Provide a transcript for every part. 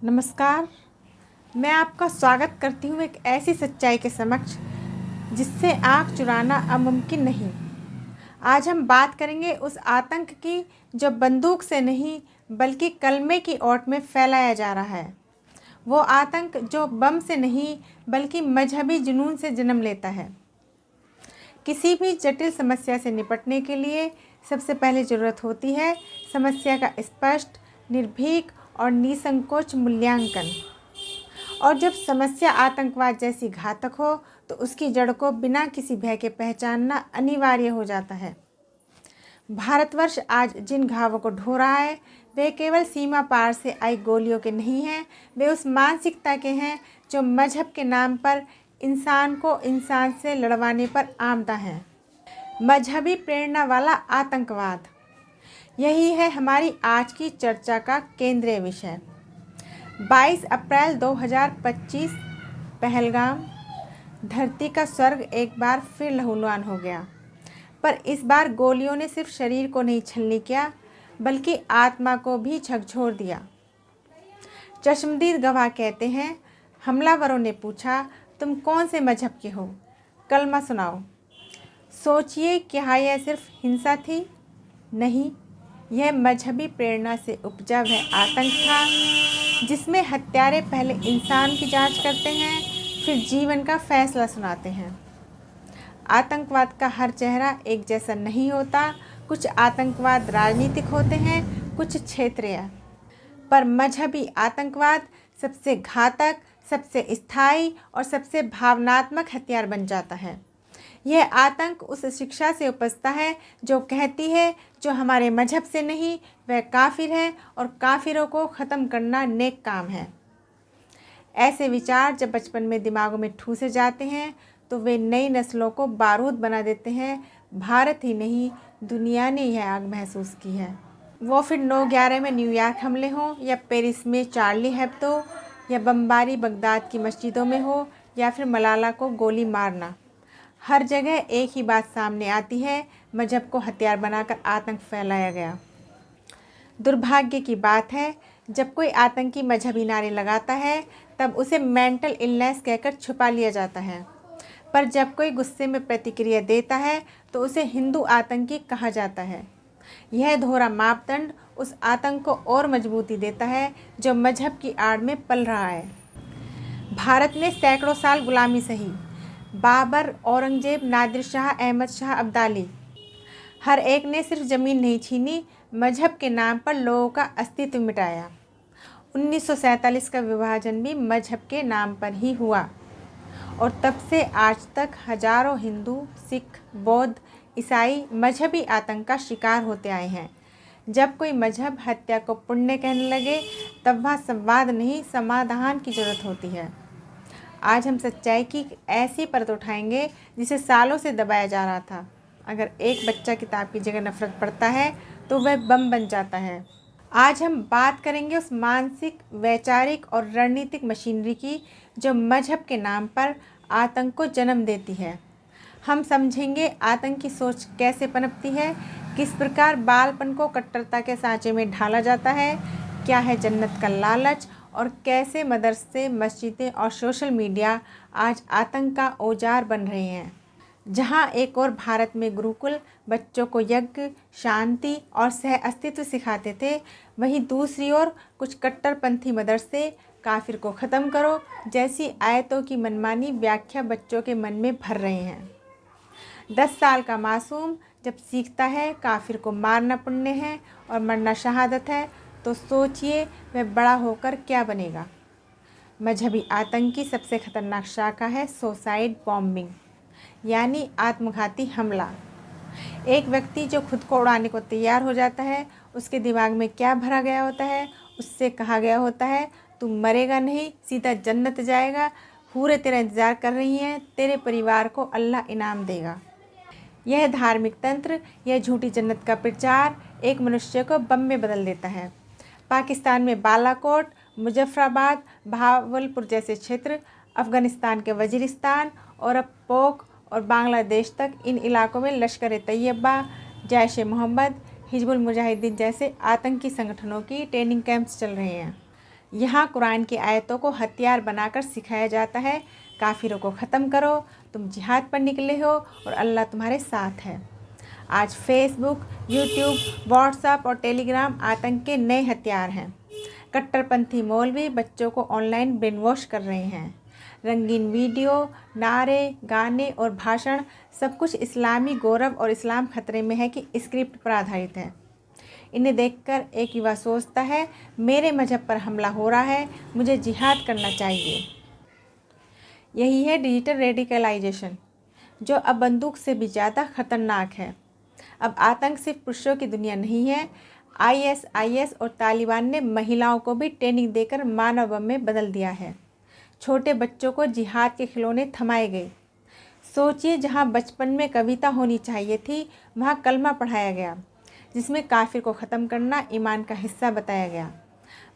नमस्कार। मैं आपका स्वागत करती हूँ एक ऐसी सच्चाई के समक्ष जिससे आँख चुराना अब मुमकिन नहीं। आज हम बात करेंगे उस आतंक की जो बंदूक से नहीं बल्कि कलमे की ओट में फैलाया जा रहा है। वो आतंक जो बम से नहीं बल्कि मजहबी जुनून से जन्म लेता है। किसी भी जटिल समस्या से निपटने के लिए सबसे पहले ज़रूरत होती है समस्या का स्पष्ट, निर्भीक और निसंकोच मूल्यांकन। और जब समस्या आतंकवाद जैसी घातक हो तो उसकी जड़ को बिना किसी भय के पहचानना अनिवार्य हो जाता है। भारतवर्ष आज जिन घावों को ढो रहा है वे केवल सीमा पार से आई गोलियों के नहीं हैं, वे उस मानसिकता के हैं जो मजहब के नाम पर इंसान को इंसान से लड़वाने पर आमदा है। मजहबी प्रेरणा वाला आतंकवाद, यही है हमारी आज की चर्चा का केंद्रीय विषय। 22 अप्रैल 2025 पहलगाम, धरती का स्वर्ग एक बार फिर लहूलुहान हो गया। पर इस बार गोलियों ने सिर्फ शरीर को नहीं छलनी किया बल्कि आत्मा को भी झकझोर दिया। चश्मदीद गवाह कहते हैं, हमलावरों ने पूछा, तुम कौन से मजहब के हो? कलमा सुनाओ। सोचिए, क्या यह सिर्फ हिंसा थी? नहीं, यह मजहबी प्रेरणा से उपजा वह आतंक था जिसमें हत्यारे पहले इंसान की जांच करते हैं, फिर जीवन का फैसला सुनाते हैं। आतंकवाद का हर चेहरा एक जैसा नहीं होता। कुछ आतंकवाद राजनीतिक होते हैं, कुछ क्षेत्रीय। पर मजहबी आतंकवाद सबसे घातक, सबसे स्थायी और सबसे भावनात्मक हथियार बन जाता है। यह आतंक उस शिक्षा से उपजता है जो कहती है जो हमारे मजहब से नहीं वह काफिर है और काफिरों को ख़त्म करना नेक काम है। ऐसे विचार जब बचपन में दिमागों में ठूसे जाते हैं तो वे नई नस्लों को बारूद बना देते हैं। भारत ही नहीं, दुनिया ने यह आग महसूस की है। वो फिर 9/11 में न्यूयॉर्क हमले हों या पेरिस में चार्ली हेब्दो या बमबारी बगदाद की मस्जिदों में हो या फिर मलाला को गोली मारना, हर जगह एक ही बात सामने आती है, मजहब को हथियार बनाकर आतंक फैलाया गया। दुर्भाग्य की बात है, जब कोई आतंकी मजहबी नारे लगाता है तब उसे मेंटल इलनेस कहकर छुपा लिया जाता है। पर जब कोई गुस्से में प्रतिक्रिया देता है तो उसे हिंदू आतंकी कहा जाता है। यह दोहरा मापदंड उस आतंक को और मजबूती देता है जो मजहब की आड़ में पल रहा है। भारत ने सैकड़ों साल गुलामी सही। बाबर, औरंगजेब, नादिर शाह, अहमद शाह अब्दाली, हर एक ने सिर्फ ज़मीन नहीं छीनी, मजहब के नाम पर लोगों का अस्तित्व मिटाया। 1947 का विभाजन भी मजहब के नाम पर ही हुआ और तब से आज तक हजारों हिंदू, सिख, बौद्ध, ईसाई मजहबी आतंक का शिकार होते आए हैं। जब कोई मजहब हत्या को पुण्य कहने लगे तब वहाँ संवाद नहीं, समाधान की जरूरत होती है। आज हम सच्चाई की ऐसी परत उठाएंगे जिसे सालों से दबाया जा रहा था। अगर एक बच्चा किताब की जगह नफरत पढ़ता है तो वह बम बन जाता है। आज हम बात करेंगे उस मानसिक, वैचारिक और रणनीतिक मशीनरी की जो मजहब के नाम पर आतंक को जन्म देती है। हम समझेंगे आतंक की सोच कैसे पनपती है, किस प्रकार बालपन को कट्टरता के सांचे में ढाला जाता है, क्या है जन्नत का लालच और कैसे मदरसे, मस्जिदें और सोशल मीडिया आज आतंक का औजार बन रहे हैं। जहां एक और भारत में गुरुकुल बच्चों को यज्ञ, शांति और सह अस्तित्व सिखाते थे, वहीं दूसरी ओर कुछ कट्टरपंथी मदरसे काफिर को ख़त्म करो जैसी आयतों की मनमानी व्याख्या बच्चों के मन में भर रहे हैं। 10 साल का मासूम जब सीखता है काफिर को मारना पुण्य है और मरना शहादत है, तो सोचिए वह बड़ा होकर क्या बनेगा। मजहबी आतंक की सबसे खतरनाक शाखा है सुसाइड बॉम्बिंग, यानी आत्मघाती हमला। एक व्यक्ति जो खुद को उड़ाने को तैयार हो जाता है, उसके दिमाग में क्या भरा गया होता है? उससे कहा गया होता है, तू मरेगा नहीं, सीधा जन्नत जाएगा, हूरें तेरा इंतज़ार कर रही हैं, तेरे परिवार को अल्लाह इनाम देगा। यह धार्मिक तंत्र, यह झूठी जन्नत का प्रचार एक मनुष्य को बम में बदल देता है। पाकिस्तान में बालाकोट, मुजफ्फराबाद, भावलपुर जैसे क्षेत्र, अफ़गानिस्तान के वजीरिस्तान और अब पोक और बांग्लादेश तक इन इलाकों में लश्कर तैयबा, जैश ए मोहम्मद, हिजबुल मुजाहिदीन जैसे आतंकी संगठनों की ट्रेनिंग कैंप्स चल रहे हैं। यहाँ कुरान की आयतों को हथियार बनाकर सिखाया जाता है, काफिरों को ख़त्म करो, तुम जिहाद पर निकले हो और अल्लाह तुम्हारे साथ है। आज फेसबुक, यूट्यूब, व्हाट्सएप और टेलीग्राम आतंक के नए हथियार हैं। कट्टरपंथी मौलवी बच्चों को ऑनलाइन ब्रेन वॉश कर रहे हैं। रंगीन वीडियो, नारे, गाने और भाषण सब कुछ इस्लामी गौरव और इस्लाम खतरे में है कि स्क्रिप्ट पर आधारित है। इन्हें देखकर एक युवा सोचता है, मेरे मजहब पर हमला हो रहा है, मुझे जिहाद करना चाहिए। यही है डिजिटल रेडिकलाइजेशन, जो अब बंदूक से भी ज़्यादा खतरनाक है। अब आतंक सिर्फ पुरुषों की दुनिया नहीं है। आईएसआईएस और तालिबान ने महिलाओं को भी ट्रेनिंग देकर मानव बम में बदल दिया है। छोटे बच्चों को जिहाद के खिलौने थमाए गए। सोचिए, जहाँ बचपन में कविता होनी चाहिए थी, वहाँ कलमा पढ़ाया गया, जिसमें काफिर को ख़त्म करना ईमान का हिस्सा बताया गया।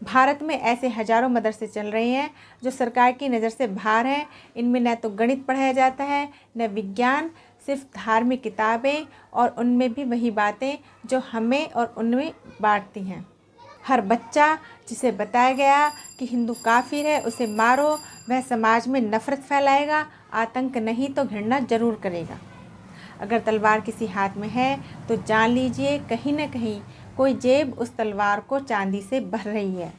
भारत में ऐसे हजारों मदरसे चल रहे हैं जो सरकार की नज़र से बाहर हैं। इनमें न तो गणित पढ़ाया जाता है, न विज्ञान, सिर्फ धार्मिक किताबें, और उनमें भी वही बातें जो हमें और उनमें बांटती हैं। हर बच्चा जिसे बताया गया कि हिंदू काफिर है, उसे मारो, वह समाज में नफ़रत फैलाएगा, आतंक नहीं तो घृणा जरूर करेगा। अगर तलवार किसी हाथ में है तो जान लीजिए कहीं न कहीं कोई जेब उस तलवार को चांदी से भर रही है।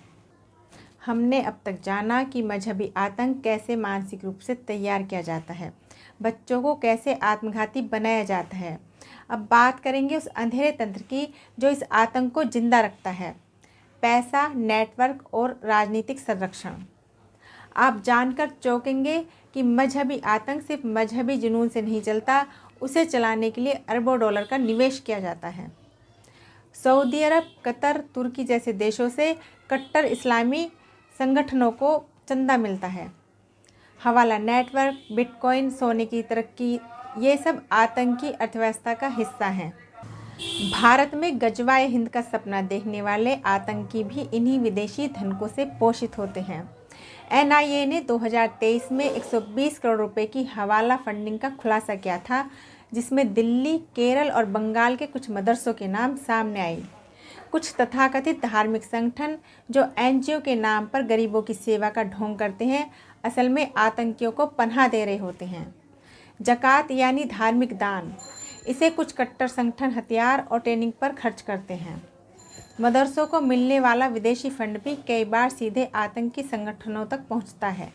हमने अब तक जाना कि मजहबी आतंक कैसे मानसिक रूप से तैयार किया जाता है, बच्चों को कैसे आत्मघाती बनाया जाता है। अब बात करेंगे उस अंधेरे तंत्र की जो इस आतंक को जिंदा रखता है: पैसा, नेटवर्क और राजनीतिक संरक्षण। आप जानकर चौंकेंगे कि मजहबी आतंक सिर्फ मजहबी जुनून से नहीं चलता, उसे चलाने के लिए अरबों डॉलर का निवेश किया जाता है। सऊदी अरब, कतर, तुर्की जैसे देशों से कट्टर इस्लामी संगठनों को चंदा मिलता है। हवाला नेटवर्क, बिटकॉइन, सोने की तरक्की, ये सब आतंकी अर्थव्यवस्था का हिस्सा हैं। भारत में गजवाए हिंद का सपना देखने वाले आतंकी भी इन्हीं विदेशी धनकों से पोषित होते हैं। एनआईए ने 2023 में 120 करोड़ रुपए की हवाला फंडिंग का खुलासा किया था, जिसमें दिल्ली, केरल और बंगाल के कुछ मदरसों के नाम सामने आए। कुछ तथाकथित धार्मिक संगठन जो एनजीओ के नाम पर गरीबों की सेवा का ढोंग करते हैं, असल में आतंकियों को पनाह दे रहे होते हैं। ज़कात यानी धार्मिक दान, इसे कुछ कट्टर संगठन हथियार और ट्रेनिंग पर खर्च करते हैं। मदरसों को मिलने वाला विदेशी फंड भी कई बार सीधे आतंकी संगठनों तक पहुंचता है।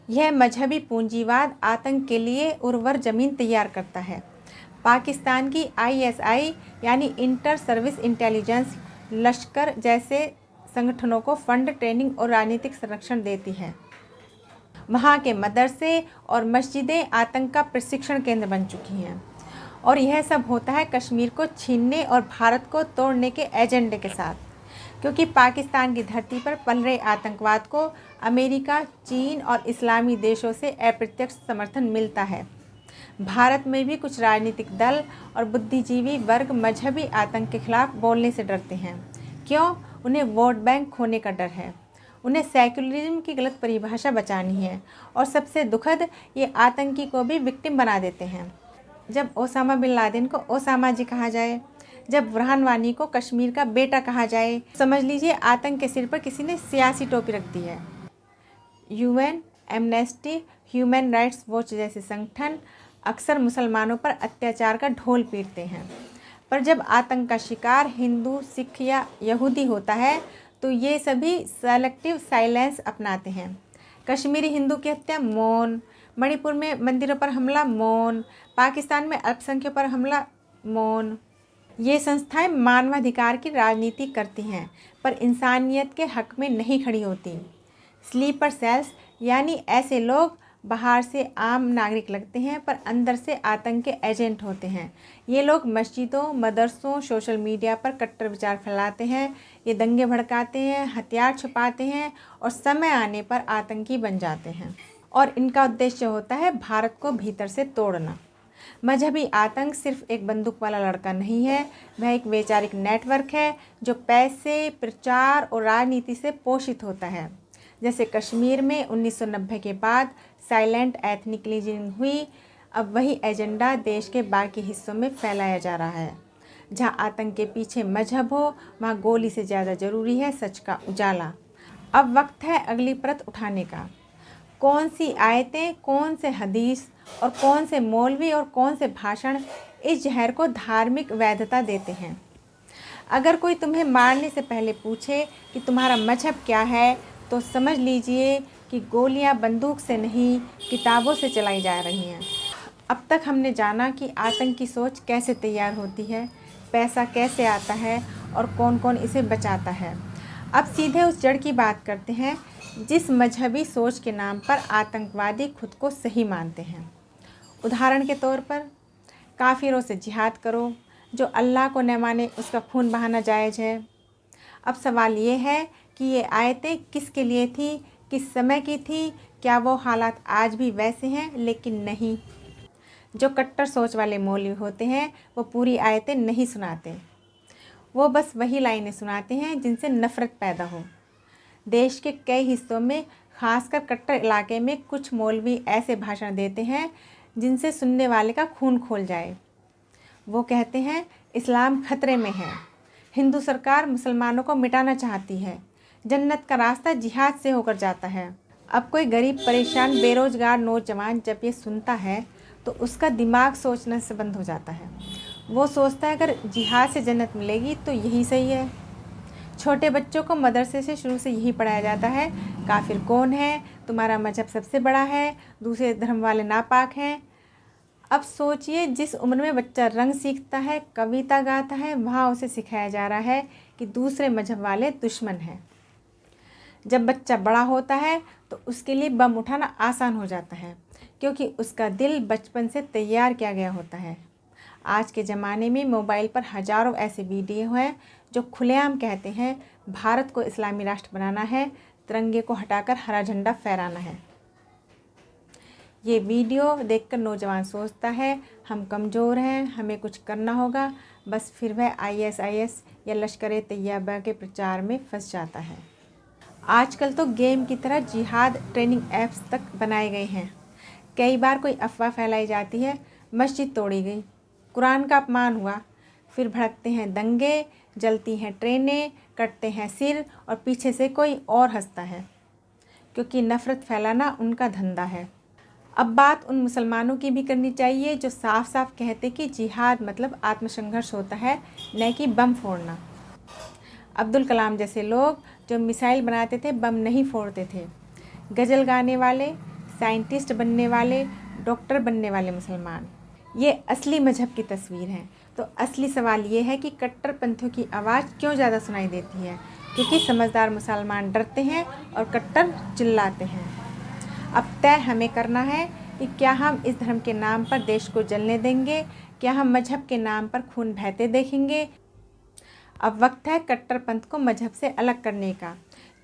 यह मजहबी पूंजीवाद आतंक के लिए उर्वर ज़मीन तैयार करता है। पाकिस्तान की आईएसआई यानी इंटर सर्विस इंटेलिजेंस लश्कर जैसे संगठनों को फंड, ट्रेनिंग और राजनीतिक संरक्षण देती है। वहाँ के मदरसे और मस्जिदें आतंक का प्रशिक्षण केंद्र बन चुकी हैं। और यह सब होता है कश्मीर को छीनने और भारत को तोड़ने के एजेंडे के साथ, क्योंकि पाकिस्तान की धरती पर पल रहे आतंकवाद को अमेरिका, चीन और इस्लामी देशों से अप्रत्यक्ष समर्थन मिलता है। भारत में भी कुछ राजनीतिक दल और बुद्धिजीवी वर्ग मजहबी आतंक के खिलाफ बोलने से डरते हैं। क्यों? उन्हें वोट बैंक खोने का डर है। उन्हें सेक्युलरिज्म की गलत परिभाषा बचानी है। और सबसे दुखद, ये आतंकी को भी विक्टिम बना देते हैं। जब ओसामा बिन लादेन को ओसामा जी कहा जाए, जब बुरहान वानी को कश्मीर का बेटा कहा जाए, समझ लीजिए आतंक के सिर पर किसी ने सियासी टोपी रख दी है। UN, amnesty, human rights watch जैसे संगठन अक्सर मुसलमानों पर अत्याचार का ढोल पीटते हैं, पर जब आतंक का शिकार हिंदू, सिख या यहूदी होता है तो ये सभी सेलेक्टिव साइलेंस अपनाते हैं। कश्मीरी हिंदू की हत्या, मौन। मणिपुर में मंदिरों पर हमला, मौन। पाकिस्तान में अल्पसंख्यकों पर हमला, मौन। ये संस्थाएं मानवाधिकार की राजनीति करती हैं, पर इंसानियत के हक में नहीं खड़ी होती। स्लीपर सेल्स यानी ऐसे लोग बाहर से आम नागरिक लगते हैं पर अंदर से आतंक के एजेंट होते हैं। ये लोग मस्जिदों, मदरसों, सोशल मीडिया पर कट्टर विचार फैलाते हैं। ये दंगे भड़काते हैं, हथियार छुपाते हैं और समय आने पर आतंकी बन जाते हैं। और इनका उद्देश्य होता है भारत को भीतर से तोड़ना। मजहबी आतंक सिर्फ एक बंदूक वाला लड़का नहीं है, वह एक वैचारिक नेटवर्क है जो पैसे, प्रचार और राजनीति से पोषित होता है। जैसे कश्मीर में 1990 के बाद साइलेंट एथनिक क्लींजिंग हुई, अब वही एजेंडा देश के बाकी हिस्सों में फैलाया जा रहा है। जहाँ आतंक के पीछे मजहब हो, वहाँ गोली से ज़्यादा ज़रूरी है सच का उजाला। अब वक्त है अगली परत उठाने का। कौन सी आयतें, कौन से हदीस और कौन से मौलवी और कौन से भाषण इस जहर को धार्मिक वैधता देते हैं। अगर कोई तुम्हें मारने से पहले पूछे कि तुम्हारा मजहब क्या है, तो समझ लीजिए कि गोलियां बंदूक से नहीं, किताबों से चलाई जा रही हैं। अब तक हमने जाना कि आतंक की सोच कैसे तैयार होती है, पैसा कैसे आता है और कौन कौन इसे बचाता है। अब सीधे उस जड़ की बात करते हैं जिस मजहबी सोच के नाम पर आतंकवादी खुद को सही मानते हैं। उदाहरण के तौर पर काफिरों से जिहाद करो, जो अल्लाह को न माने उसका खून बहाना जायज़ है। अब सवाल ये है कि ये आयतें किसके लिए थी, किस समय की थी, क्या वो हालात आज भी वैसे हैं? लेकिन नहीं। जो कट्टर सोच वाले मौलवी होते हैं वो पूरी आयतें नहीं सुनाते, वो बस वही लाइनें सुनाते हैं जिनसे नफ़रत पैदा हो। देश के कई हिस्सों में, खासकर कट्टर इलाके में, कुछ मौलवी ऐसे भाषण देते हैं जिनसे सुनने वाले का खून खोल जाए। वो कहते हैं इस्लाम खतरे में है, हिंदू सरकार मुसलमानों को मिटाना चाहती है, जन्नत का रास्ता जिहाद से होकर जाता है। अब कोई गरीब, परेशान, बेरोजगार नौजवान जब ये सुनता है तो उसका दिमाग सोचने से बंद हो जाता है। वो सोचता है अगर जिहाद से जन्नत मिलेगी तो यही सही है। छोटे बच्चों को मदरसे से शुरू से यही पढ़ाया जाता है, काफिर कौन है, तुम्हारा मजहब सबसे बड़ा है, दूसरे धर्म वाले नापाक हैं। अब सोचिए, जिस उम्र में बच्चा रंग सीखता है, कविता गाता है, वहाँ उसे सिखाया जा रहा है कि दूसरे मजहब वाले दुश्मन हैं। जब बच्चा बड़ा होता है तो उसके लिए बम उठाना आसान हो जाता है, क्योंकि उसका दिल बचपन से तैयार किया गया होता है। आज के ज़माने में मोबाइल पर हज़ारों ऐसे वीडियो हैं जो खुलेआम कहते हैं भारत को इस्लामी राष्ट्र बनाना है, तिरंगे को हटाकर हरा झंडा फहराना है। ये वीडियो देखकर नौजवान सोचता है हम कमज़ोर हैं, हमें कुछ करना होगा, बस फिर वह ISIS या लश्कर तैयबा के प्रचार में फंस जाता है। आजकल तो गेम की तरह जिहाद ट्रेनिंग ऐप्स तक बनाए गए हैं। कई बार कोई अफवाह फैलाई जाती है मस्जिद तोड़ी गई, कुरान का अपमान हुआ, फिर भड़कते हैं दंगे, जलती हैं ट्रेनें, कटते हैं सिर और पीछे से कोई और हंसता है, क्योंकि नफ़रत फैलाना उनका धंधा है। अब बात उन मुसलमानों की भी करनी चाहिए जो साफ साफ कहते कि जिहाद मतलब आत्मसंघर्ष होता है, न कि बम फोड़ना। अब्दुल कलाम जैसे लोग जो मिसाइल बनाते थे, बम नहीं फोड़ते थे। गज़ल गाने वाले, साइंटिस्ट बनने वाले, डॉक्टर बनने वाले मुसलमान, ये असली मजहब की तस्वीर है। तो असली सवाल ये है कि कट्टरपंथियों की आवाज़ क्यों ज़्यादा सुनाई देती है? क्योंकि समझदार मुसलमान डरते हैं और कट्टर चिल्लाते हैं। अब तय हमें करना है कि क्या हम इस धर्म के नाम पर देश को जलने देंगे, क्या हम मजहब के नाम पर खून बहते देखेंगे। अब वक्त है कट्टरपंथ को मजहब से अलग करने का,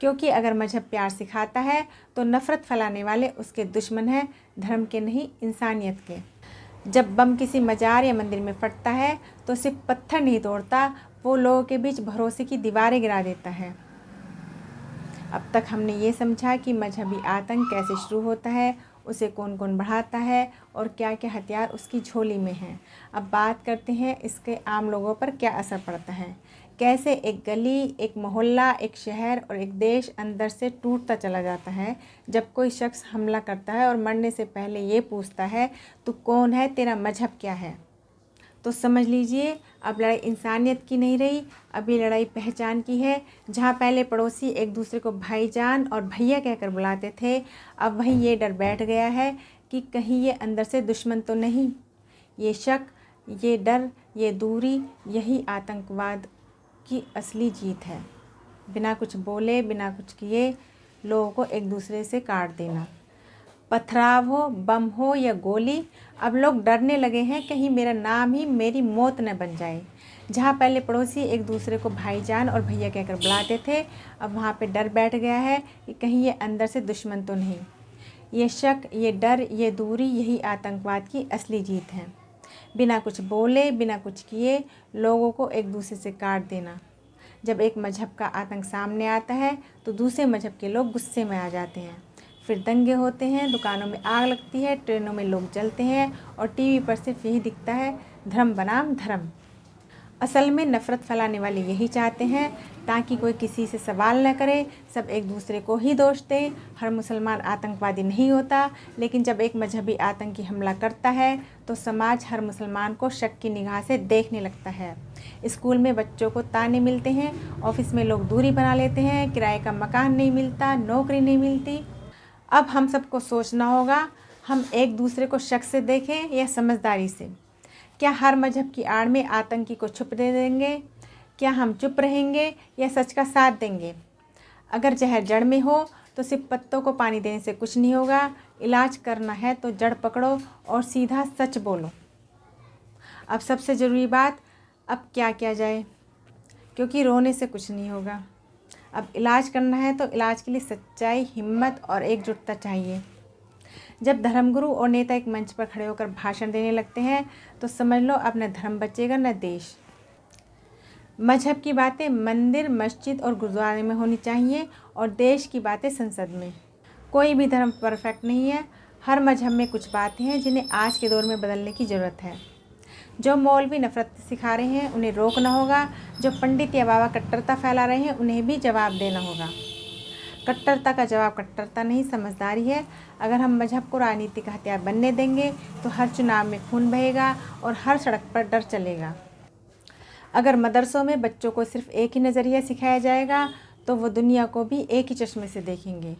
क्योंकि अगर मजहब प्यार सिखाता है तो नफ़रत फैलाने वाले उसके दुश्मन हैं, धर्म के नहीं, इंसानियत के। जब बम किसी मजार या मंदिर में फटता है तो सिर्फ पत्थर नहीं तोड़ता, वो लोगों के बीच भरोसे की दीवारें गिरा देता है। अब तक हमने ये समझा कि मजहबी आतंक कैसे शुरू होता है, उसे कौन कौन बढ़ाता है और क्या क्या हथियार उसकी झोली में हैं। अब बात करते हैं इसके आम लोगों पर क्या असर पड़ता है, कैसे एक गली, एक मोहल्ला, एक शहर और एक देश अंदर से टूटता चला जाता है जब कोई शख्स हमला करता है और मरने से पहले ये पूछता है तू कौन है, तेरा मजहब क्या है। तो समझ लीजिए अब लड़ाई इंसानियत की नहीं रही, अब ये लड़ाई पहचान की है। जहाँ पहले पड़ोसी एक दूसरे को भाईजान और भैया कहकर बुलाते थे, अब वहीं ये डर बैठ गया है कि कहीं ये अंदर से दुश्मन तो नहीं। ये शक, ये डर, ये दूरी, यही आतंकवाद की असली जीत है। बिना कुछ बोले, बिना कुछ किए लोगों को एक दूसरे से काट देना। पथराव हो, बम हो या गोली, अब लोग डरने लगे हैं कहीं मेरा नाम ही मेरी मौत न बन जाए। जहाँ पहले पड़ोसी एक दूसरे को भाईजान और भैया कहकर बुलाते थे, अब वहाँ पे डर बैठ गया है कि कहीं ये अंदर से दुश्मन तो नहीं। ये शक, ये डर, ये दूरी, यही आतंकवाद की असली जीत है। बिना कुछ बोले, बिना कुछ किए लोगों को एक दूसरे से काट देना। जब एक मजहब का आतंक सामने आता है तो दूसरे मजहब के लोग गुस्से में आ जाते हैं, फिर दंगे होते हैं, दुकानों में आग लगती है, ट्रेनों में लोग जलते हैं और टीवी पर सिर्फ यही दिखता है, धर्म बनाम धर्म। असल में नफ़रत फैलाने वाले यही चाहते हैं ताकि कोई किसी से सवाल न करे, सब एक दूसरे को ही दोष दे। हर मुसलमान आतंकवादी नहीं होता, लेकिन जब एक मजहबी आतंकी हमला करता है तो समाज हर मुसलमान को शक की निगाह से देखने लगता है। स्कूल में बच्चों को ताने मिलते हैं, ऑफिस में लोग दूरी बना लेते हैं, किराए का मकान नहीं मिलता, नौकरी नहीं मिलती। अब हम सबको सोचना होगा, हम एक दूसरे को शक से देखें या समझदारी से। क्या हर मजहब की आड़ में आतंकी को छुप दे देंगे? क्या हम चुप रहेंगे या सच का साथ देंगे? अगर जहर जड़ में हो तो सिर्फ पत्तों को पानी देने से कुछ नहीं होगा। इलाज करना है तो जड़ पकड़ो और सीधा सच बोलो। अब सबसे ज़रूरी बात, अब क्या किया जाए, क्योंकि रोने से कुछ नहीं होगा। अब इलाज करना है तो इलाज के लिए सच्चाई, हिम्मत और एकजुटता चाहिए। जब धर्मगुरु और नेता एक मंच पर खड़े होकर भाषण देने लगते हैं तो समझ लो अब न धर्म बचेगा न देश। मजहब की बातें मंदिर, मस्जिद और गुरुद्वारे में होनी चाहिए और देश की बातें संसद में। कोई भी धर्म परफेक्ट नहीं है। हर मजहब में कुछ बातें हैं जिन्हें आज के दौर में बदलने की ज़रूरत है। जो मौलवी नफ़रत सिखा रहे हैं उन्हें रोकना होगा। जो पंडित या बाबा कट्टरता फैला रहे हैं उन्हें भी जवाब देना होगा। कट्टरता का जवाब कट्टरता नहीं, समझदारी है। अगर हम मजहब को राजनीति का हथियार बनने देंगे तो हर चुनाव में खून बहेगा और हर सड़क पर डर चलेगा। अगर मदरसों में बच्चों को सिर्फ एक ही नज़रिया सिखाया जाएगा तो वो दुनिया को भी एक ही चश्मे से देखेंगे।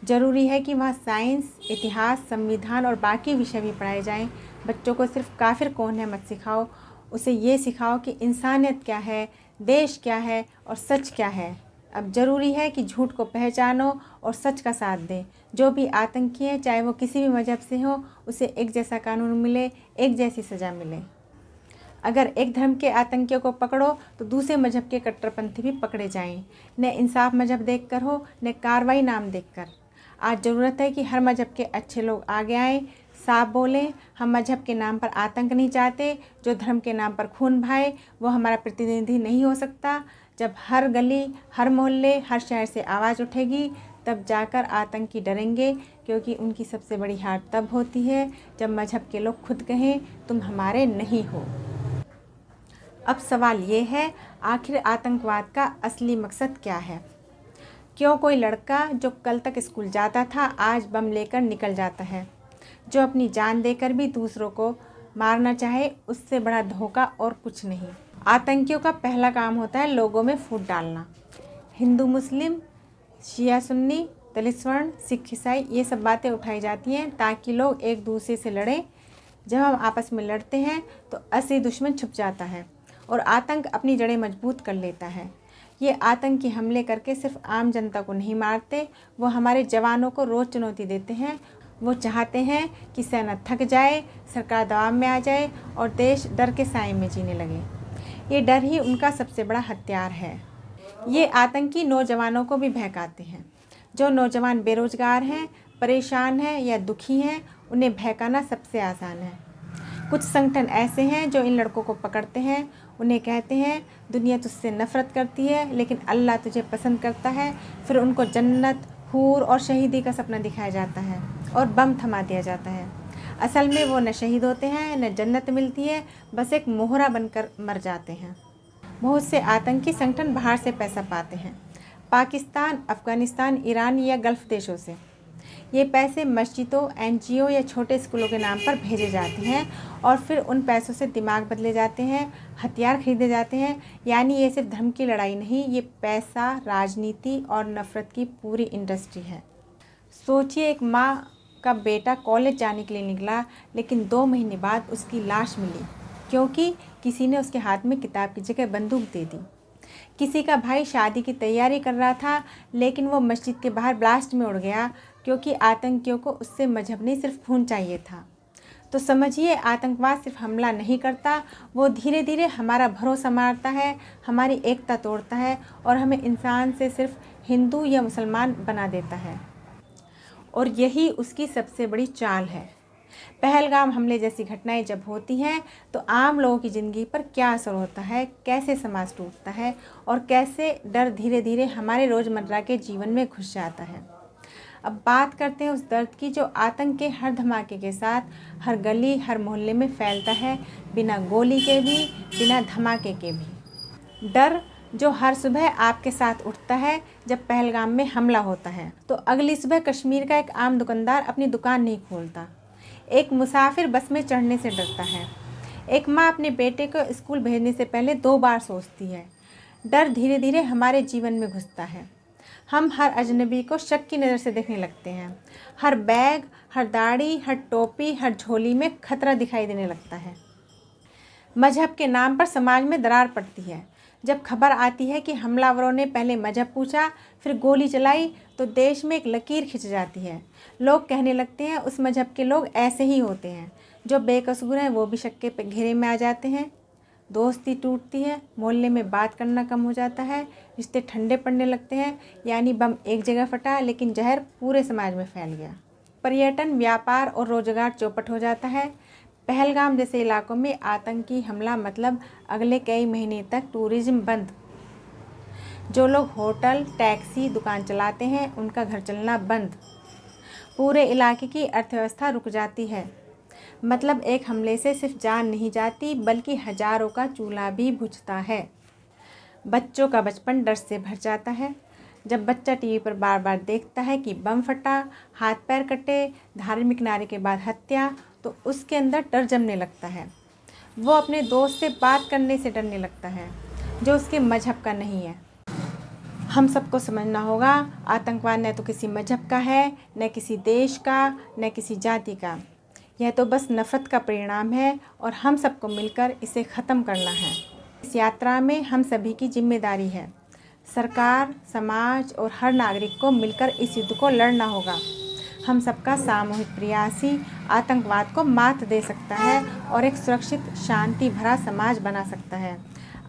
ज़रूरी है कि वहाँ साइंस, इतिहास, संविधान और बाकी विषय भी पढ़ाए जाएं। बच्चों को सिर्फ काफिर कौन है मत सिखाओ, उसे ये सिखाओ कि इंसानियत क्या है, देश क्या है और सच क्या है। अब ज़रूरी है कि झूठ को पहचानो और सच का साथ दें। जो भी आतंकी है, चाहे वो किसी भी मजहब से हो, उसे एक जैसा कानून मिले, एक जैसी सज़ा मिले। अगर एक धर्म के आतंकियों को पकड़ो तो दूसरे मजहब के कट्टरपंथी भी पकड़े जाएं। न इंसाफ मजहब देखकर हो, न कार्रवाई नाम देखकर। आज ज़रूरत है कि हर मजहब के अच्छे लोग आगे आएँ, साफ बोलें। हम मजहब के नाम पर आतंक नहीं चाहते। जो धर्म के नाम पर खून बहाए वो हमारा प्रतिनिधि नहीं हो सकता। जब हर गली, हर मोहल्ले, हर शहर से आवाज़ उठेगी तब जाकर आतंकी डरेंगे, क्योंकि उनकी सबसे बड़ी हार तब होती है जब मजहब के लोग खुद कहें तुम हमारे नहीं हो। अब सवाल ये है, आखिर आतंकवाद का असली मकसद क्या है? क्यों कोई लड़का जो कल तक स्कूल जाता था आज बम लेकर निकल जाता है? जो अपनी जान देकर भी दूसरों को मारना चाहे, उससे बड़ा धोखा और कुछ नहीं। आतंकियों का पहला काम होता है लोगों में फूट डालना। हिंदू मुस्लिम, शिया सुन्नी, दलित स्वर्ण, सिख ईसाई, ये सब बातें उठाई जाती हैं ताकि लोग एक दूसरे से लड़ें। जब हम आपस में लड़ते हैं तो असली दुश्मन छुप जाता है और आतंक अपनी जड़ें मजबूत कर लेता है। ये आतंकी हमले करके सिर्फ आम जनता को नहीं मारते, वो हमारे जवानों को रोज़ चुनौती देते हैं। वो चाहते हैं कि सेना थक जाए, सरकार दबाव में आ जाए और देश डर के साए में जीने लगे। ये डर ही उनका सबसे बड़ा हथियार है। ये आतंकी नौजवानों को भी बहकाते हैं। जो नौजवान बेरोजगार हैं, परेशान हैं या दुखी हैं, उन्हें बहकाना सबसे आसान है। कुछ संगठन ऐसे हैं जो इन लड़कों को पकड़ते हैं, उन्हें कहते हैं दुनिया तुझसे नफ़रत करती है लेकिन अल्लाह तुझे पसंद करता है। फिर उनको जन्नत, हूर और शहीदी का सपना दिखाया जाता है और बम थमा दिया जाता है। असल में वो न शहीद होते हैं, न जन्नत मिलती है, बस एक मोहरा बनकर मर जाते हैं। बहुत से आतंकी संगठन बाहर से पैसा पाते हैं, पाकिस्तान, अफ़गानिस्तान, ईरान या गल्फ़ देशों से। ये पैसे मस्जिदों, NGO या छोटे स्कूलों के नाम पर भेजे जाते हैं और फिर उन पैसों से दिमाग बदले जाते हैं, हथियार खरीदे जाते हैं। यानी ये सिर्फ धर्म की लड़ाई नहीं, ये पैसा, राजनीति और नफ़रत की पूरी इंडस्ट्री है। सोचिए, एक माँ का बेटा कॉलेज जाने के लिए निकला लेकिन 2 महीने बाद उसकी लाश मिली क्योंकि किसी ने उसके हाथ में किताब की जगह बंदूक दे दी। किसी का भाई शादी की तैयारी कर रहा था लेकिन वो मस्जिद के बाहर ब्लास्ट में उड़ गया क्योंकि आतंकियों को उससे मजहब नहीं सिर्फ खून चाहिए था। तो समझिए, आतंकवाद सिर्फ हमला नहीं करता, वो धीरे धीरे हमारा भरोसा मारता है, हमारी एकता तोड़ता है और हमें इंसान से सिर्फ हिंदू या मुसलमान बना देता है। और यही उसकी सबसे बड़ी चाल है। पहलगाम हमले जैसी घटनाएं जब होती हैं तो आम लोगों की ज़िंदगी पर क्या असर होता है, कैसे समाज टूटता है और कैसे डर धीरे धीरे हमारे रोज़मर्रा के जीवन में घुस जाता है। अब बात करते हैं उस दर्द की जो आतंक के हर धमाके के साथ हर गली हर मोहल्ले में फैलता है, बिना गोली के भी, बिना धमाके के भी। डर जो हर सुबह आपके साथ उठता है जब पहलगाम में हमला होता है तो अगली सुबह कश्मीर का एक आम दुकानदार अपनी दुकान नहीं खोलता। एक मुसाफिर बस में चढ़ने से डरता है। एक माँ अपने बेटे को स्कूल भेजने से पहले 2 बार सोचती है। डर धीरे धीरे हमारे जीवन में घुसता है। हम हर अजनबी को शक की नज़र से देखने लगते हैं। हर बैग, हर दाढ़ी, हर टोपी, हर झोली में खतरा दिखाई देने लगता है। मजहब के नाम पर समाज में दरार पड़ती है। जब खबर आती है कि हमलावरों ने पहले मजहब पूछा फिर गोली चलाई तो देश में एक लकीर खिंच जाती है। लोग कहने लगते हैं उस मजहब के लोग ऐसे ही होते हैं। जो बेकसूर हैं वो भी शक के घेरे में आ जाते हैं। दोस्ती टूटती है, मोहल्ले में बात करना कम हो जाता है, रिश्ते ठंडे पड़ने लगते हैं। यानी बम एक जगह फटा लेकिन जहर पूरे समाज में फैल गया। पर्यटन, व्यापार और रोजगार चौपट हो जाता है। पहलगाम जैसे इलाकों में आतंकी हमला मतलब अगले कई महीने तक टूरिज्म बंद। जो लोग होटल, टैक्सी, दुकान चलाते हैं उनका घर चलना बंद। पूरे इलाके की अर्थव्यवस्था रुक जाती है। मतलब एक हमले से सिर्फ जान नहीं जाती बल्कि हजारों का चूल्हा भी बुझता है। बच्चों का बचपन डर से भर जाता है। जब बच्चा टीवी पर बार बार देखता है कि बम फटा, हाथ पैर कटे, धार्मिक नारे के बाद हत्या, तो उसके अंदर डर जमने लगता है। वो अपने दोस्त से बात करने से डरने लगता है जो उसके मजहब का नहीं है। हम सबको समझना होगा आतंकवाद न तो किसी मजहब का है, न किसी देश का, न किसी जाति का। यह तो बस नफ़रत का परिणाम है और हम सबको मिलकर इसे ख़त्म करना है। इस यात्रा में हम सभी की जिम्मेदारी है। सरकार, समाज और हर नागरिक को मिलकर इस युद्ध को लड़ना होगा। हम सबका सामूहिक प्रयास ही आतंकवाद को मात दे सकता है और एक सुरक्षित, शांति भरा समाज बना सकता है।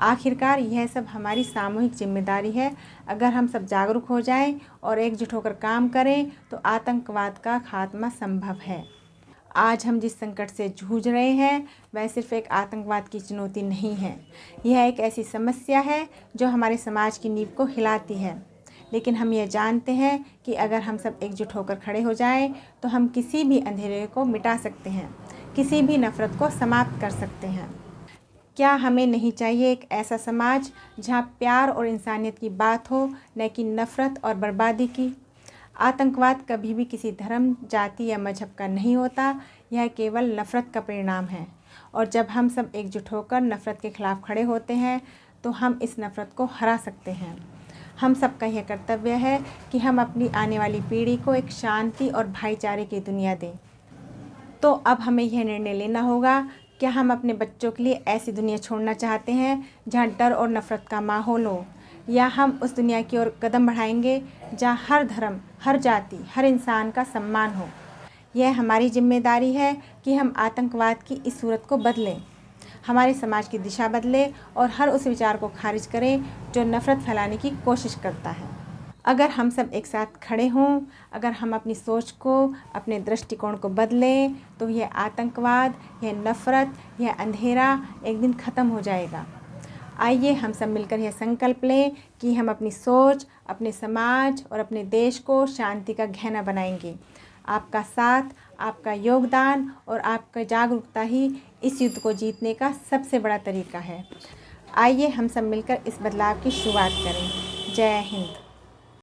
आखिरकार यह सब हमारी सामूहिक जिम्मेदारी है। अगर हम सब जागरूक हो जाएं और एकजुट होकर काम करें तो आतंकवाद का खात्मा संभव है। आज हम जिस संकट से जूझ रहे हैं वह सिर्फ एक आतंकवाद की चुनौती नहीं है। यह एक ऐसी समस्या है जो हमारे समाज की नींव को हिलाती है। लेकिन हम ये जानते हैं कि अगर हम सब एकजुट होकर खड़े हो जाएं तो हम किसी भी अंधेरे को मिटा सकते हैं, किसी भी नफ़रत को समाप्त कर सकते हैं। क्या हमें नहीं चाहिए एक ऐसा समाज जहाँ प्यार और इंसानियत की बात हो, न कि नफ़रत और बर्बादी की? आतंकवाद कभी भी किसी धर्म, जाति या मजहब का नहीं होता। यह केवल नफ़रत का परिणाम है। और जब हम सब एकजुट होकर नफ़रत के खिलाफ़ खड़े होते हैं तो हम इस नफ़रत को हरा सकते हैं। हम सबका यह कर्तव्य है कि हम अपनी आने वाली पीढ़ी को एक शांति और भाईचारे की दुनिया दें। तो अब हमें यह निर्णय लेना होगा, क्या हम अपने बच्चों के लिए ऐसी दुनिया छोड़ना चाहते हैं जहाँ डर और नफ़रत का माहौल हो, या हम उस दुनिया की ओर कदम बढ़ाएंगे जहाँ हर धर्म, हर जाति, हर इंसान का सम्मान हो। यह हमारी जिम्मेदारी है कि हम आतंकवाद की इस सूरत को बदलें, हमारे समाज की दिशा बदलें और हर उस विचार को खारिज करें जो नफ़रत फैलाने की कोशिश करता है। अगर हम सब एक साथ खड़े हों, अगर हम अपनी सोच को, अपने दृष्टिकोण को बदलें तो यह आतंकवाद, यह नफ़रत, यह अंधेरा एक दिन ख़त्म हो जाएगा। आइए हम सब मिलकर यह संकल्प लें कि हम अपनी सोच, अपने समाज और अपने देश को शांति का गहना बनाएंगे। आपका साथ, आपका योगदान और आपका जागरूकता ही इस युद्ध को जीतने का सबसे बड़ा तरीका है। आइए हम सब मिलकर इस बदलाव की शुरुआत करें। जय हिंद।